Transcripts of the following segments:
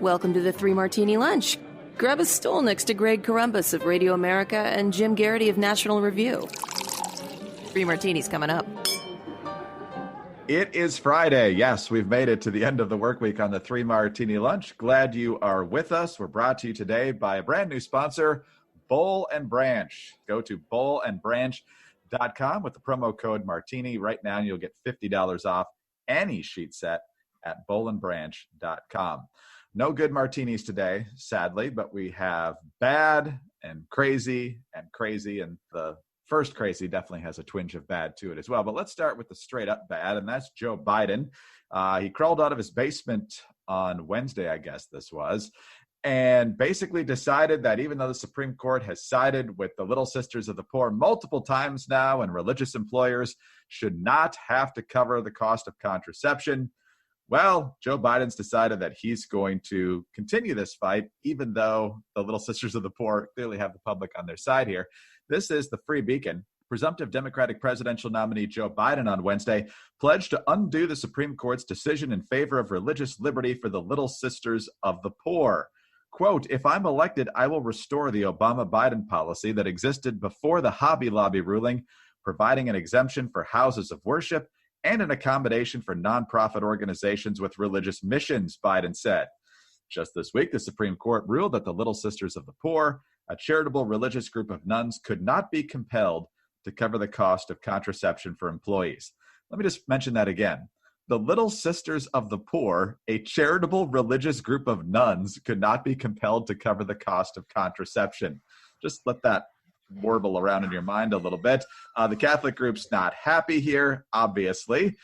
Welcome to the Three Martini Lunch. Grab a stool next to Greg Columbus of Radio America and Jim Garrity of National Review. Three Martinis coming up. It is Friday. Yes, we've made it to the end of the work week on the Three Martini Lunch. Glad you are with us. We're brought to you today by a brand new sponsor, Boll & Branch. Go to bollandbranch.com with the promo code Martini right now, and you'll get $50 off any sheet set at bollandbranch.com. No good martinis today, sadly, but we have bad and crazy, and the first crazy definitely has a twinge of bad to it as well. But let's start with the straight up bad, and that's Joe Biden. He crawled out of his basement on Wednesday, I guess this was, and basically decided that even though the Supreme Court has sided with the Little Sisters of the Poor multiple times now, and religious employers should not have to cover the cost of contraception, well, Joe Biden's decided that he's going to continue this fight, even though the Little Sisters of the Poor clearly have the public on their side here. This is the Free Beacon. Presumptive Democratic presidential nominee Joe Biden on Wednesday pledged to undo the Supreme Court's decision in favor of religious liberty for the Little Sisters of the Poor. Quote, "If I'm elected, I will restore the Obama-Biden policy that existed before the Hobby Lobby ruling, providing an exemption for houses of worship and an accommodation for nonprofit organizations with religious missions," Biden said. Just this week, the Supreme Court ruled that the Little Sisters of the Poor, a charitable religious group of nuns, could not be compelled to cover the cost of contraception for employees. Let me just mention that again. The Little Sisters of the Poor, a charitable religious group of nuns, could not be compelled to cover the cost of contraception. Just let that warble around in your mind a little bit. The Catholic group's not happy here, obviously.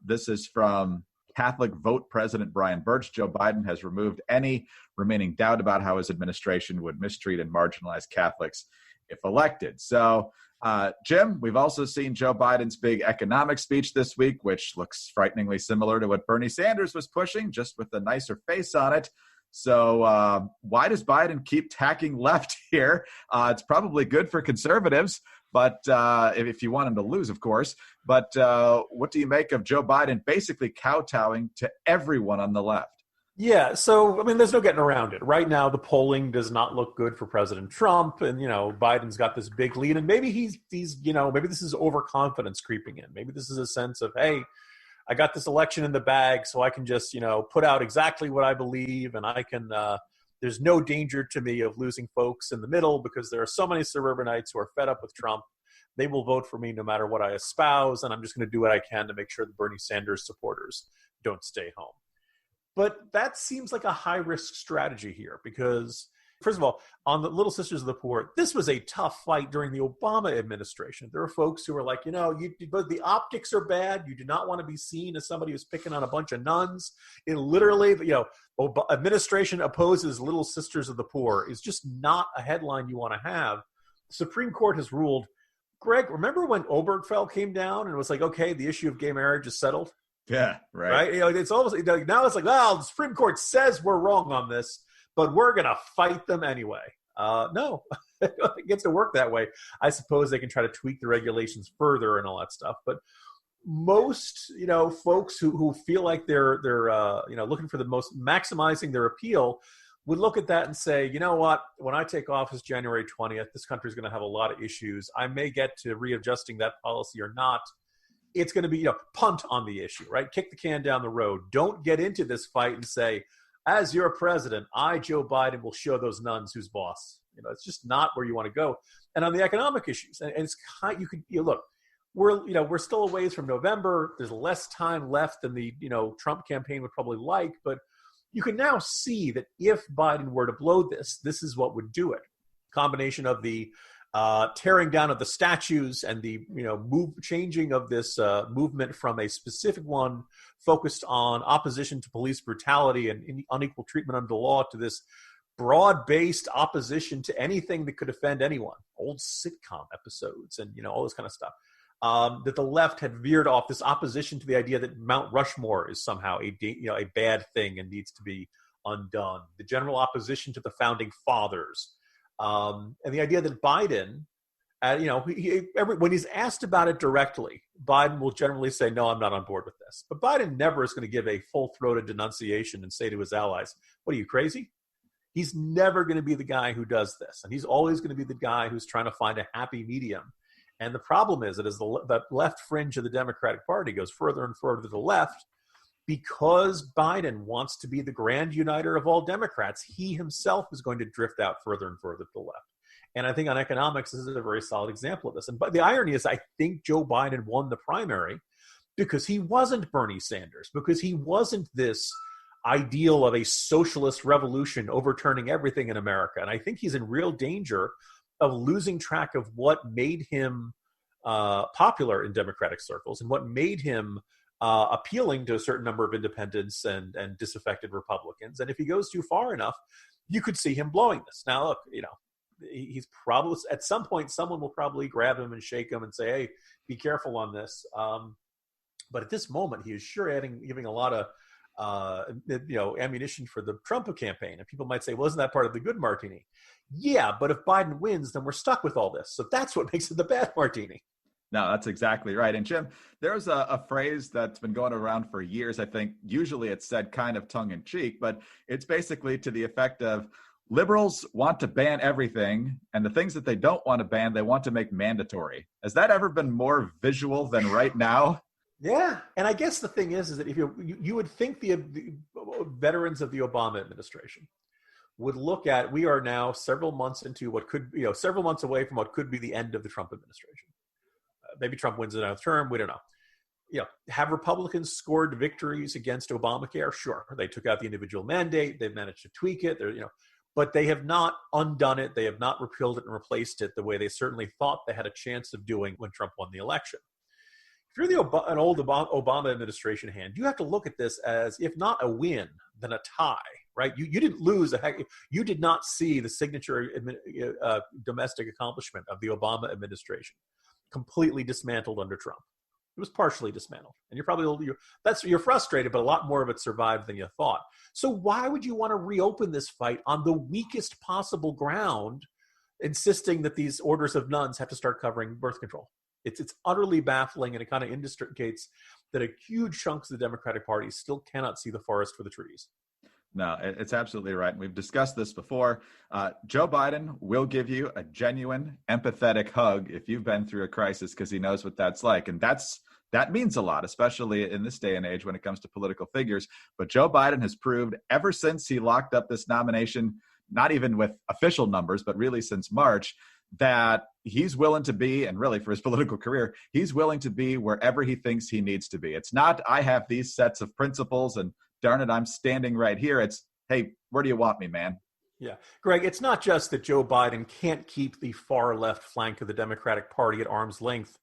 This is from Catholic Vote President Brian Birch. Joe Biden has removed any remaining doubt about how his administration would mistreat and marginalize Catholics if elected. So, Jim, we've also seen Joe Biden's big economic speech this week, which looks frighteningly similar to what Bernie Sanders was pushing, just with a nicer face on it. So why does Biden keep tacking left here? It's probably good for conservatives, but if you want him to lose, of course. But what do you make of Joe Biden basically kowtowing to everyone on the left? Yeah, so, I mean, there's no getting around it. Right now, the polling does not look good for President Trump, and, Biden's got this big lead, and maybe he's maybe this is overconfidence creeping in. Maybe this is a sense of, hey, I got this election in the bag, so I can just, put out exactly what I believe, and I can, there's no danger to me of losing folks in the middle because there are so many suburbanites who are fed up with Trump. They will vote for me no matter what I espouse, and I'm just going to do what I can to make sure the Bernie Sanders supporters don't stay home. But that seems like a high-risk strategy here because, first of all, on the Little Sisters of the Poor, this was a tough fight during the Obama administration. There were folks who were like, but the optics are bad. You do not want to be seen as somebody who's picking on a bunch of nuns. It literally, administration opposes Little Sisters of the Poor is just not a headline you want to have. The Supreme Court has ruled. Greg, remember when Obergefell came down and it was like, okay, the issue of gay marriage is settled? Yeah, right. It's almost now it's like, the Supreme Court says we're wrong on this, but we're going to fight them anyway. No, it gets to work that way. I suppose they can try to tweak the regulations further and all that stuff. But most, folks who feel like they're looking for the most maximizing their appeal would look at that and say, you know what, when I take office January 20th, this country is going to have a lot of issues. I may get to readjusting that policy or not. It's going to be, punt on the issue, right? Kick the can down the road. Don't get into this fight and say, as your president, I, Joe Biden, will show those nuns who's boss. It's just not where you want to go. And on the economic issues, and it's look, we're still a ways from November. There's less time left than the, Trump campaign would probably like, but you can now see that if Biden were to blow this is what would do it. Combination of the tearing down of the statues and the changing of this movement from a specific one focused on opposition to police brutality and unequal treatment under the law to this broad-based opposition to anything that could offend anyone, old sitcom episodes and all this kind of stuff. That the left had veered off this opposition to the idea that Mount Rushmore is somehow a bad thing and needs to be undone. The general opposition to the founding fathers. And the idea that Biden, When he's asked about it directly, Biden will generally say, no, I'm not on board with this. But Biden never is going to give a full-throated denunciation and say to his allies, what are you, crazy? He's never going to be the guy who does this. And he's always going to be the guy who's trying to find a happy medium. And the problem is that as the left fringe of the Democratic Party goes further and further to the left, because Biden wants to be the grand uniter of all Democrats, he himself is going to drift out further and further to the left. And I think on economics, this is a very solid example of this. But the irony is I think Joe Biden won the primary because he wasn't Bernie Sanders, because he wasn't this ideal of a socialist revolution overturning everything in America. And I think he's in real danger of losing track of what made him popular in Democratic circles and what made him appealing to a certain number of independents and disaffected Republicans. And if he goes too far enough, you could see him blowing this. Now, look, he's probably at some point someone will probably grab him and shake him and say, hey, be careful on this. But at this moment, he is sure giving a lot of ammunition for the Trump campaign. And people might say, well, isn't that part of the good martini? Yeah, but if Biden wins, then we're stuck with all this. So that's what makes it the bad martini. No, that's exactly right. And Jim, there's a phrase that's been going around for years. I think usually it's said kind of tongue in cheek, but it's basically to the effect of liberals want to ban everything, and the things that they don't want to ban, they want to make mandatory. Has that ever been more visual than right now? Yeah. And I guess the thing is that if you would think the veterans of the Obama administration would look at, we are now several months into what could, several months away from what could be the end of the Trump administration. Maybe Trump wins another term. We don't know. Have Republicans scored victories against Obamacare? Sure. They took out the individual mandate. They've managed to tweak it. But they have not undone it. They have not repealed it and replaced it the way they certainly thought they had a chance of doing when Trump won the election. If you're an old Obama administration hand, you have to look at this as, if not a win, then a tie, right? You didn't lose. You did not see the signature domestic accomplishment of the Obama administration completely dismantled under Trump. It was partially dismantled. And you're frustrated, but a lot more of it survived than you thought. So why would you want to reopen this fight on the weakest possible ground, insisting that these orders of nuns have to start covering birth control? It's utterly baffling, and it kind of indicates that a huge chunks of the Democratic Party still cannot see the forest for the trees. No, it's absolutely right. We've discussed this before. Joe Biden will give you a genuine, empathetic hug if you've been through a crisis, because he knows what that's like. And that means a lot, especially in this day and age when it comes to political figures. But Joe Biden has proved ever since he locked up this nomination, not even with official numbers, but really since March, that he's willing to be, and really for his political career, he's willing to be wherever he thinks he needs to be. It's not, I have these sets of principles and darn it, I'm standing right here. It's, hey, where do you want me, man? Yeah. Greg, it's not just that Joe Biden can't keep the far left flank of the Democratic Party at arm's length.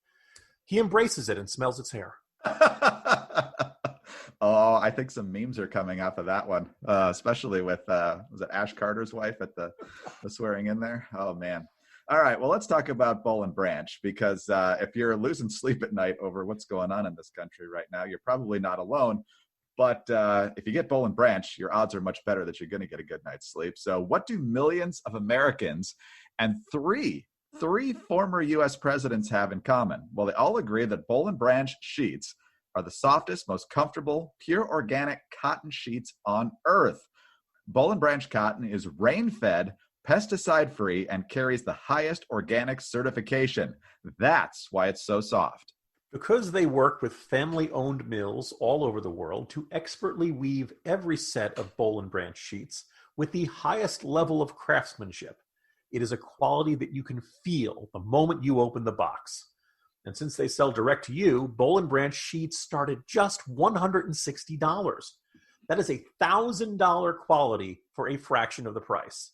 He embraces it and smells its hair. Oh, I think some memes are coming off of that one, especially with, was it Ash Carter's wife at the swearing in there? Oh, man. All right, well, let's talk about Boll and Branch, because if you're losing sleep at night over what's going on in this country right now, you're probably not alone. But if you get Boll and Branch, your odds are much better that you're going to get a good night's sleep. So what do millions of Americans and three former U.S. presidents have in common? Well, they all agree that Boll and Branch sheets are the softest, most comfortable, pure organic cotton sheets on earth. Boll and Branch cotton is rain-fed, pesticide-free, and carries the highest organic certification. That's why it's so soft. Because they work with family-owned mills all over the world to expertly weave every set of Boll and Branch sheets with the highest level of craftsmanship, it is a quality that you can feel the moment you open the box. And since they sell direct to you, Boll and Branch sheets start at just $160. That is $1,000 quality for a fraction of the price.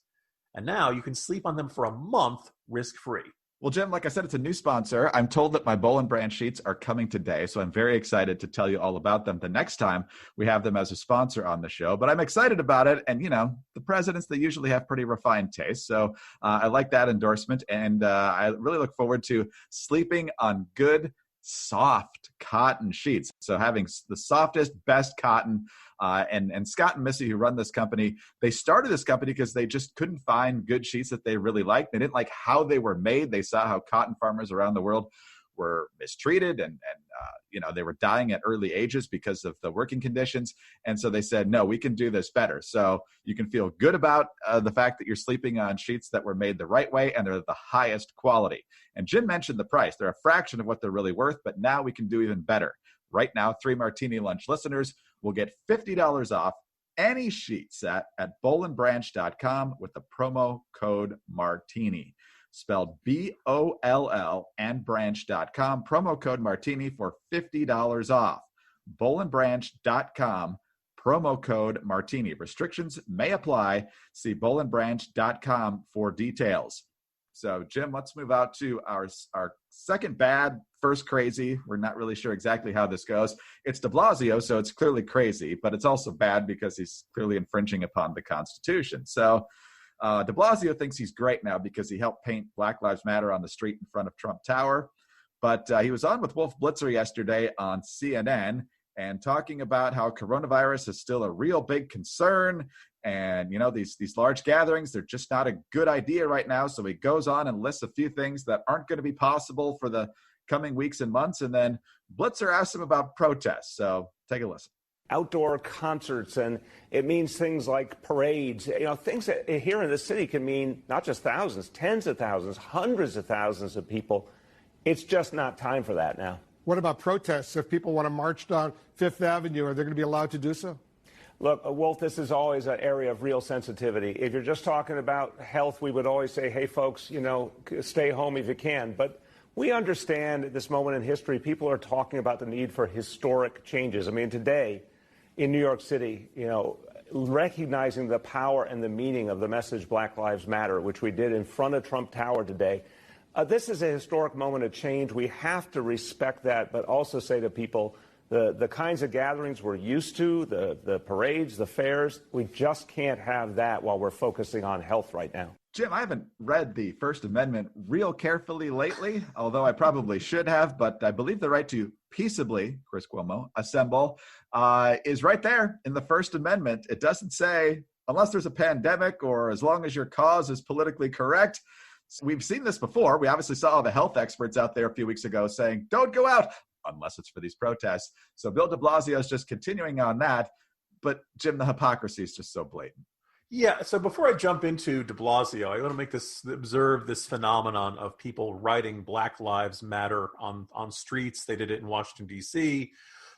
And now you can sleep on them for a month risk-free. Well, Jim, like I said, it's a new sponsor. I'm told that my Boll and Branch sheets are coming today, so I'm very excited to tell you all about them the next time we have them as a sponsor on the show. But I'm excited about it, and, the presidents, they usually have pretty refined tastes, so I like that endorsement, and I really look forward to sleeping on good, soft cotton sheets. So having the softest, best cotton. And Scott and Missy, who run this company, they started this company because they just couldn't find good sheets that they really liked. They didn't like how they were made. They saw how cotton farmers around the world were mistreated and they were dying at early ages because of the working conditions. And so they said, no, we can do this better. So you can feel good about the fact that you're sleeping on sheets that were made the right way and they're the highest quality. And Jim mentioned the price. They're a fraction of what they're really worth, but now we can do even better. Right now, 3 Martini Lunch listeners will get $50 off any sheet set at bollandbranch.com with the promo code Martini. Spelled B-O-L-L and branch.com. Promo code Martini for $50 off. bollandbranch.com. Promo code Martini. Restrictions may apply. See bollandbranch.com for details. So, Jim, let's move out to our second bad, first crazy. We're not really sure exactly how this goes. It's de Blasio, so it's clearly crazy, but it's also bad because he's clearly infringing upon the Constitution. So, de Blasio thinks he's great now because he helped paint Black Lives Matter on the street in front of Trump Tower. But he was on with Wolf Blitzer yesterday on CNN and talking about how coronavirus is still a real big concern. And, these large gatherings, they're just not a good idea right now. So he goes on and lists a few things that aren't going to be possible for the coming weeks and months. And then Blitzer asks him about protests. So take a listen. Outdoor concerts, and it means things like parades, things that here in the city can mean not just thousands, tens of thousands, hundreds of thousands of people. It's just not time for that now. What about protests? If people want to march down Fifth Avenue, are they going to be allowed to do so? Look, Wolf, this is always an area of real sensitivity. If you're just talking about health, we would always say, hey, folks, stay home if you can. But we understand at this moment in history, people are talking about the need for historic changes. I mean, today in New York City, recognizing the power and the meaning of the message Black Lives Matter, which we did in front of Trump Tower today. This is a historic moment of change. We have to respect that, but also say to people, the kinds of gatherings we're used to, the parades, the fairs, we just can't have that while we're focusing on health right now. Jim, I haven't read the First Amendment real carefully lately, although I probably should have, but I believe the right to peaceably, Chris Cuomo, assemble is right there in the First Amendment. It doesn't say, unless there's a pandemic or as long as your cause is politically correct. We've seen this before. We obviously saw all the health experts out there a few weeks ago saying, don't go out unless it's for these protests. So Bill de Blasio is just continuing on that. But Jim, the hypocrisy is just so blatant. Yeah, so before I jump into de Blasio, I want to observe this phenomenon of people writing Black Lives Matter on streets. They did it in Washington, D.C.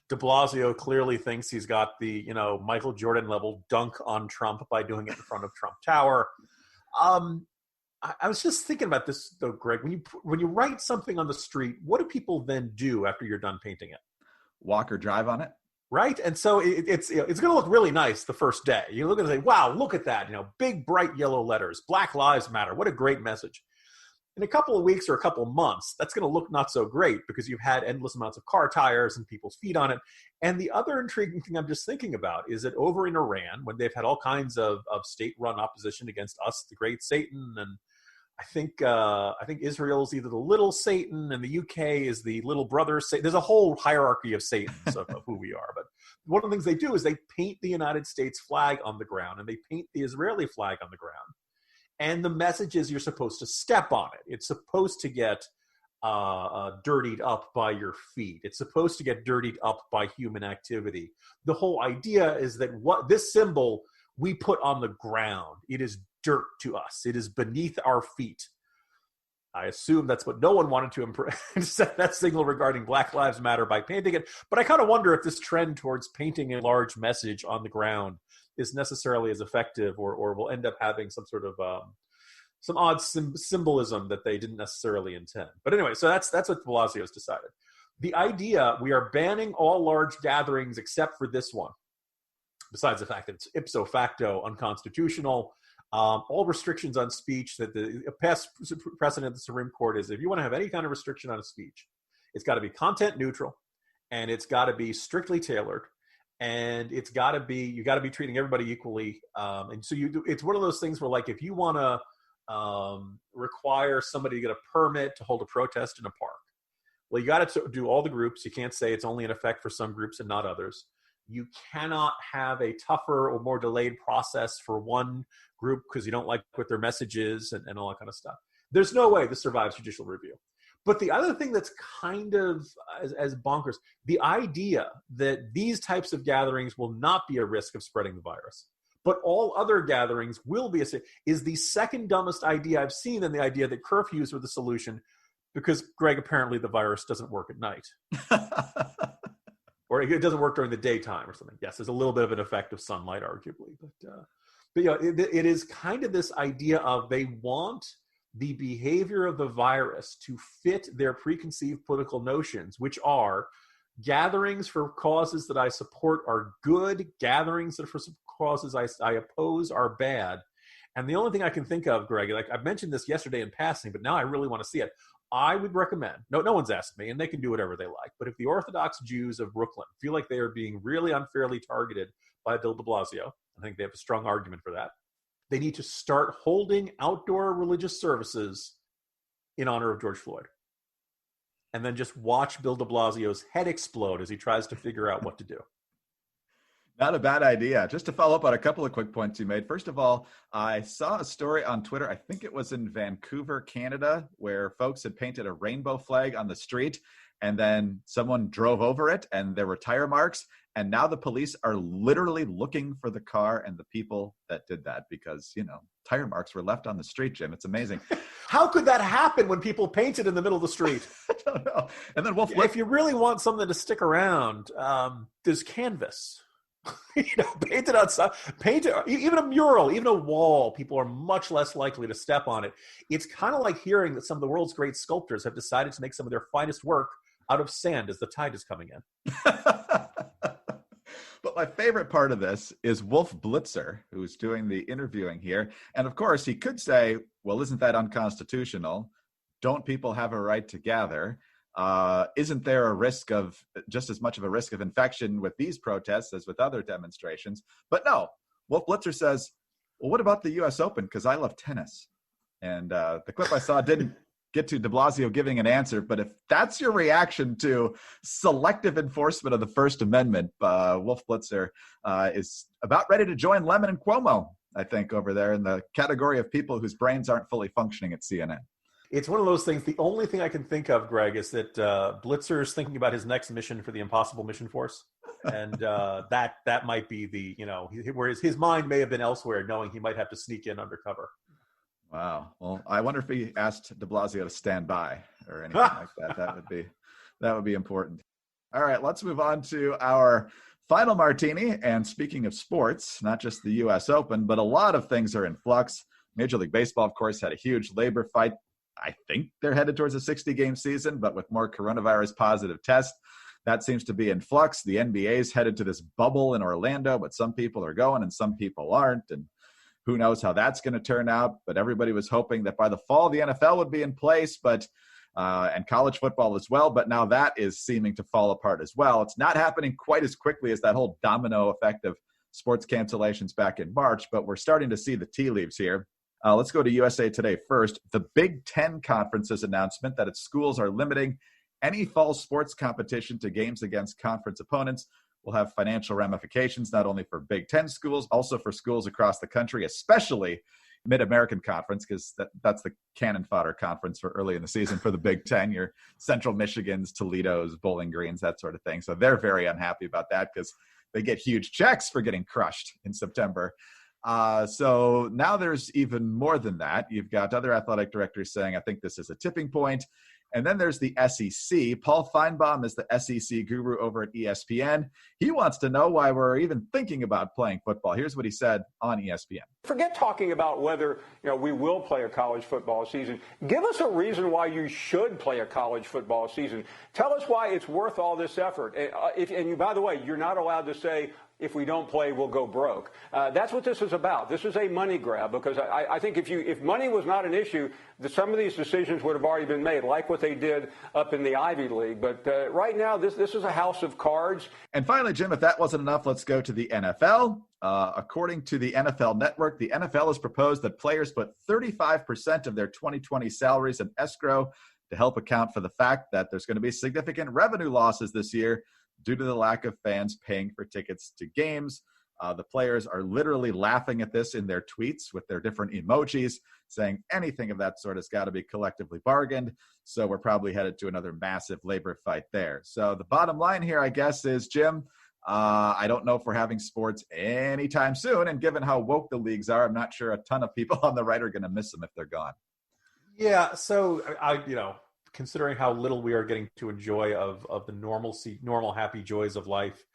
De Blasio clearly thinks he's got the, Michael Jordan level dunk on Trump by doing it in front of Trump Tower. I was just thinking about this, though, Greg. When you write something on the street, what do people then do after you're done painting it? Walk or drive on it. Right. And so it's going to look really nice the first day. You look and say, wow, look at that. Big, bright yellow letters, Black Lives Matter. What a great message. In a couple of weeks or a couple of months, that's going to look not so great because you've had endless amounts of car tires and people's feet on it. And the other intriguing thing I'm just thinking about is that over in Iran, when they've had all kinds of state-run opposition against us, the great Satan, and I think Israel's either the little Satan and the UK is the little brother Satan. There's a whole hierarchy of Satans of who we are. But one of the things they do is they paint the United States flag on the ground and they paint the Israeli flag on the ground. And the message is you're supposed to step on it. It's supposed to get dirtied up by your feet. It's supposed to get dirtied up by human activity. The whole idea is that what this symbol we put on the ground, it is dirt to us. It is beneath our feet. I assume that's what no one wanted to set that signal regarding Black Lives Matter by painting it. But I kind of wonder if this trend towards painting a large message on the ground is necessarily as effective or will end up having some sort of some odd symbolism that they didn't necessarily intend. But anyway, so that's what Blasio's decided. The idea, we are banning all large gatherings except for this one. Besides the fact that it's ipso facto unconstitutional, all restrictions on speech that the past precedent of the Supreme Court is if you want to have any kind of restriction on a speech, it's got to be content neutral and it's got to be strictly tailored and you got to be treating everybody equally. And so it's one of those things where, like, if you want to require somebody to get a permit to hold a protest in a park, Well, you got to do all the groups. You can't say it's only in effect for some groups and not others. You cannot have a tougher or more delayed process for one group because you don't like what their message is and all that kind of stuff. There's no way this survives judicial review. But the other thing that's kind of as bonkers, the idea that these types of gatherings will not be a risk of spreading the virus, but all other gatherings will be is the second dumbest idea I've seen than the idea that curfews are the solution, because, Greg, apparently the virus doesn't work at night. Or it doesn't work during the daytime or something. Yes, there's a little bit of an effect of sunlight, arguably. But it is kind of this idea of they want the behavior of the virus to fit their preconceived political notions, which are gatherings for causes that I support are good, gatherings that for causes I oppose are bad. And the only thing I can think of, Greg, like I mentioned this yesterday in passing, but now I really want to see it. I would recommend, no one's asked me, and they can do whatever they like, but if the Orthodox Jews of Brooklyn feel like they are being really unfairly targeted by Bill de Blasio, I think they have a strong argument for that, they need to start holding outdoor religious services in honor of George Floyd. And then just watch Bill de Blasio's head explode as he tries to figure out what to do. Not a bad idea. Just to follow up on a couple of quick points you made. First of all, I saw a story on Twitter, I think it was in Vancouver, Canada, where folks had painted a rainbow flag on the street, and then someone drove over it and there were tire marks. And now the police are literally looking for the car and the people that did that because, tire marks were left on the street, Jim. It's amazing. How could that happen when people painted in the middle of the street? I don't know. And then if you really want something to stick around, there's canvas. Paint it outside, even a mural, even a wall, people are much less likely to step on it. It's kind of like hearing that some of the world's great sculptors have decided to make some of their finest work out of sand as the tide is coming in. But my favorite part of this is Wolf Blitzer, who's doing the interviewing here. And of course, he could say, well, isn't that unconstitutional? Don't people have a right to gather? Isn't there a risk of just as much of a risk of infection with these protests as with other demonstrations? But no, Wolf Blitzer says, well, what about the U.S. Open? Because I love tennis. And the clip I saw didn't get to de Blasio giving an answer. But if that's your reaction to selective enforcement of the First Amendment, Wolf Blitzer is about ready to join Lemon and Cuomo, I think, over there in the category of people whose brains aren't fully functioning at CNN. It's one of those things. The only thing I can think of, Greg, is that Blitzer is thinking about his next mission for the Impossible Mission Force. And that might be the, whereas his mind may have been elsewhere, knowing he might have to sneak in undercover. Wow. Well, I wonder if he asked de Blasio to stand by or anything like that. That would be important. All right, let's move on to our final martini. And speaking of sports, not just the U.S. Open, but a lot of things are in flux. Major League Baseball, of course, had a huge labor fight. I think they're headed towards a 60-game season, but with more coronavirus positive tests, that seems to be in flux. The NBA's headed to this bubble in Orlando, but some people are going and some people aren't. And who knows how that's going to turn out. But everybody was hoping that by the fall, the NFL would be in place, but and college football as well. But now that is seeming to fall apart as well. It's not happening quite as quickly as that whole domino effect of sports cancellations back in March, but we're starting to see the tea leaves here. Let's go to USA Today first. The Big Ten Conference's announcement that its schools are limiting any fall sports competition to games against conference opponents will have financial ramifications, not only for Big Ten schools, also for schools across the country, especially Mid-American Conference, because that's the cannon fodder conference for early in the season for the Big Ten, your Central Michigans, Toledos, Bowling Greens, that sort of thing. So they're very unhappy about that because they get huge checks for getting crushed in September. So now there's even more than that. You've got other athletic directors saying, I think this is a tipping point. And then there's the SEC. Paul Feinbaum is the SEC guru over at ESPN. He wants to know why we're even thinking about playing football. Here's what he said on ESPN. Forget talking about whether we will play a college football season. Give us a reason why you should play a college football season. Tell us why it's worth all this effort. And by the way, you're not allowed to say, if we don't play, we'll go broke. That's what this is about. This is a money grab because I think if money was not an issue, some of these decisions would have already been made, like what they did up in the Ivy League. But right now, this is a house of cards. And finally, Jim, if that wasn't enough, let's go to the NFL. According to the NFL Network, the NFL has proposed that players put 35% of their 2020 salaries in escrow to help account for the fact that there's going to be significant revenue losses this year due to the lack of fans paying for tickets to games. The players are literally laughing at this in their tweets with their different emojis, saying anything of that sort has got to be collectively bargained. So we're probably headed to another massive labor fight there. So the bottom line here, I guess, is, Jim, I don't know if we're having sports anytime soon. And given how woke the leagues are, I'm not sure a ton of people on the right are going to miss them if they're gone. Yeah, so considering how little we are getting to enjoy of the normal happy joys of life,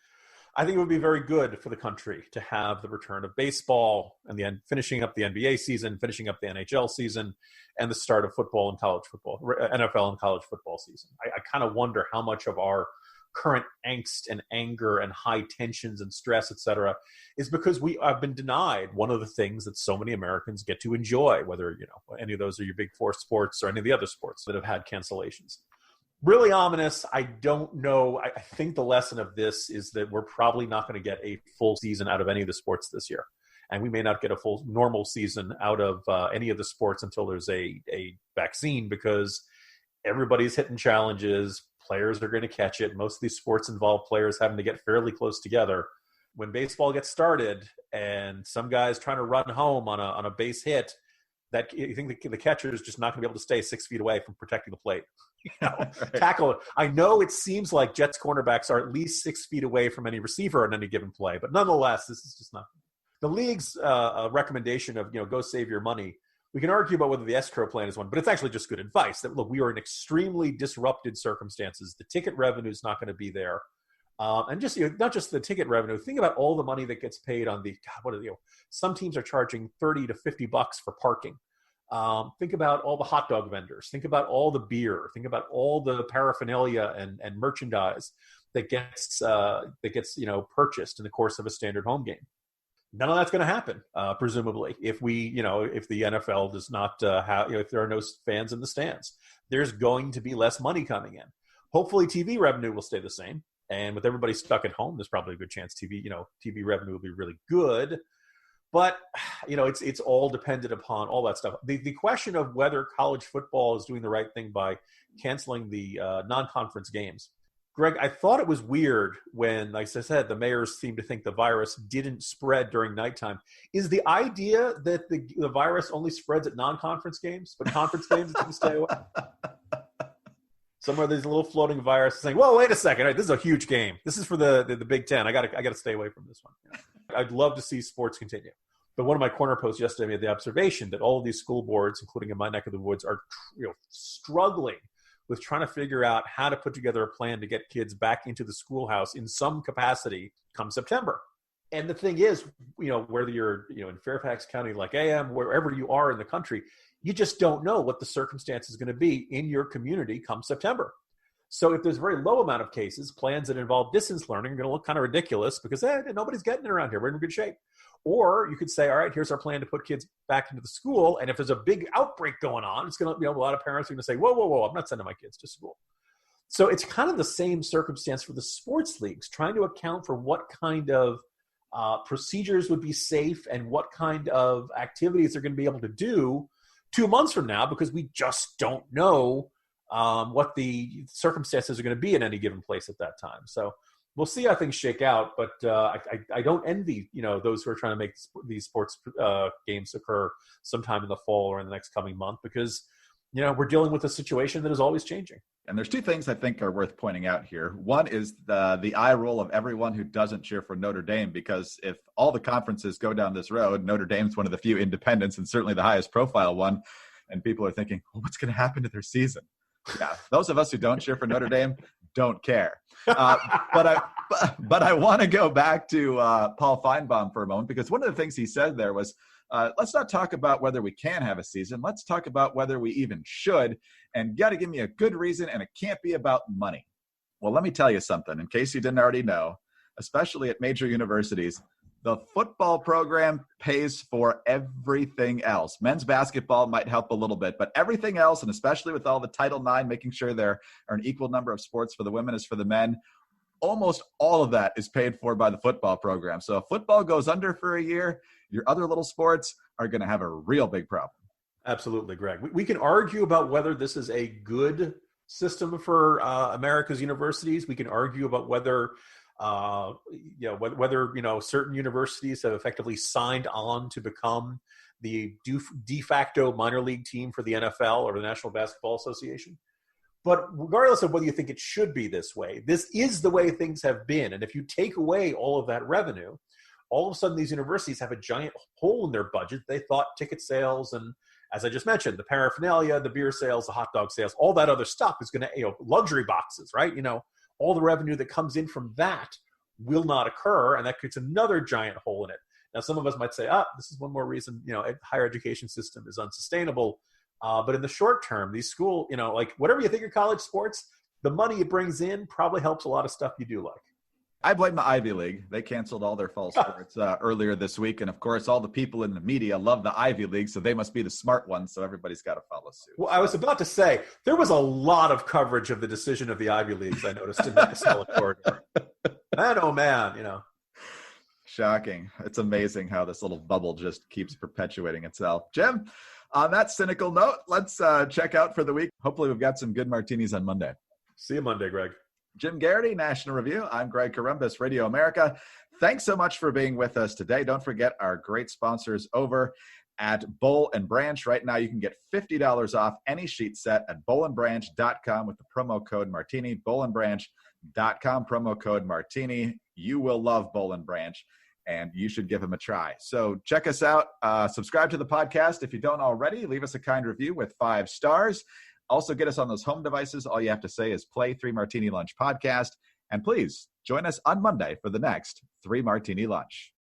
I think it would be very good for the country to have the return of baseball and finishing up the NBA season, finishing up the NHL season, and the start of football and college football, NFL and college football season. I kind of wonder how much of our current angst and anger and high tensions and stress, et cetera, is because we have been denied one of the things that so many Americans get to enjoy, whether, any of those are your big four sports or any of the other sports that have had cancellations. Really ominous. I don't know. I think the lesson of this is that we're probably not going to get a full season out of any of the sports this year. And we may not get a full normal season out of any of the sports until there's a vaccine, because everybody's hitting challenges. Players are going to catch it. Most of these sports involve players having to get fairly close together. When baseball gets started and some guy's trying to run home on a base hit, that you think the catcher is just not going to be able to stay 6 feet away from protecting the plate. Right. Tackle it. I know it seems like Jets cornerbacks are at least 6 feet away from any receiver on any given play, but nonetheless, this is just not the league's recommendation of go save your money. We can argue about whether the escrow plan is one, but it's actually just good advice. That look, we are in extremely disrupted circumstances. The ticket revenue is not going to be there, and just not just the ticket revenue. Think about all the money that gets paid on the some teams are charging $30 to $50 for parking. Think about all the hot dog vendors. Think about all the beer. Think about all the paraphernalia and merchandise that gets purchased in the course of a standard home game. None of that's going to happen, presumably, if the NFL does not have, if there are no fans in the stands. There's going to be less money coming in. Hopefully, TV revenue will stay the same. And with everybody stuck at home, there's probably a good chance TV revenue will be really good. But, it's all dependent upon all that stuff. The question of whether college football is doing the right thing by canceling the non-conference games. Greg, I thought it was weird when, like I said, the mayors seemed to think the virus didn't spread during nighttime. Is the idea that the virus only spreads at non-conference games, but conference games it's going to stay away? Somewhere there's a little floating virus saying, "Whoa, wait a second! Right, this is a huge game. This is for the Big Ten. I got to stay away from this one." I'd love to see sports continue. But one of my corner posts yesterday made the observation that all of these school boards, including in my neck of the woods, are struggling with trying to figure out how to put together a plan to get kids back into the schoolhouse in some capacity come September. And the thing is, whether you're in Fairfax County like I am, wherever you are in the country, you just don't know what the circumstance is going to be in your community come September. So if there's a very low amount of cases, plans that involve distance learning are going to look kind of ridiculous because nobody's getting it around here. We're in good shape. Or you could say, all right, here's our plan to put kids back into the school. And if there's a big outbreak going on, it's going to, a lot of parents are going to say, whoa, I'm not sending my kids to school. So it's kind of the same circumstance for the sports leagues, trying to account for what kind of procedures would be safe and what kind of activities they're going to be able to do 2 months from now, because we just don't know what the circumstances are going to be in any given place at that time. So we'll see how things shake out, but I don't envy those who are trying to make these sports games occur sometime in the fall or in the next coming month, because we're dealing with a situation that is always changing. And there's two things I think are worth pointing out here. One is the eye roll of everyone who doesn't cheer for Notre Dame, because if all the conferences go down this road, Notre Dame's one of the few independents and certainly the highest profile one, and people are thinking, well, what's going to happen to their season? Yeah, those of us who don't cheer for Notre Dame don't care. But I want to go back to Paul Feinbaum for a moment, because one of the things he said there was, let's not talk about whether we can have a season. Let's talk about whether we even should. And you got to give me a good reason, and it can't be about money. Well, let me tell you something, in case you didn't already know, especially at major universities, the football program pays for everything else. Men's basketball might help a little bit, but everything else, and especially with all the Title IX, making sure there are an equal number of sports for the women as for the men, almost all of that is paid for by the football program. So if football goes under for a year, your other little sports are going to have a real big problem. Absolutely, Greg. We can argue about whether this is a good system for America's universities. We can argue about whether certain universities have effectively signed on to become the de facto minor league team for the NFL or the National Basketball Association. But regardless of whether you think it should be this way, this is the way things have been. And if you take away all of that revenue, all of a sudden these universities have a giant hole in their budget. They thought ticket sales and, as I just mentioned, the paraphernalia, the beer sales, the hot dog sales, all that other stuff is going to, luxury boxes, right? All the revenue that comes in from that will not occur, and that creates another giant hole in it. Now, some of us might say, this is one more reason, a higher education system is unsustainable. But in the short term, these school, whatever you think of college sports, the money it brings in probably helps a lot of stuff you do like. I blame the Ivy League. They canceled all their fall sports earlier this week. And of course, all the people in the media love the Ivy League, so they must be the smart ones. So everybody's got to follow suit. Well, I was about to say, there was a lot of coverage of the decision of the Ivy Leagues, I noticed, in the Casella corridor. Man, oh man, Shocking. It's amazing how this little bubble just keeps perpetuating itself. Jim, on that cynical note, let's check out for the week. Hopefully we've got some good martinis on Monday. See you Monday, Greg. Jim Garrity, National Review. I'm Greg Corombos, Radio America. Thanks so much for being with us today. Don't forget our great sponsors over at Boll & Branch. Right now, you can get $50 off any sheet set at bollandbranch.com with the promo code Martini. bollandbranch.com, promo code Martini. You will love Boll & Branch, and you should give them a try. So check us out. Subscribe to the podcast if you don't already. Leave us a kind review with 5 stars. Also, get us on those home devices. All you have to say is play 3 Martini Lunch podcast. And please join us on Monday for the next 3 Martini Lunch.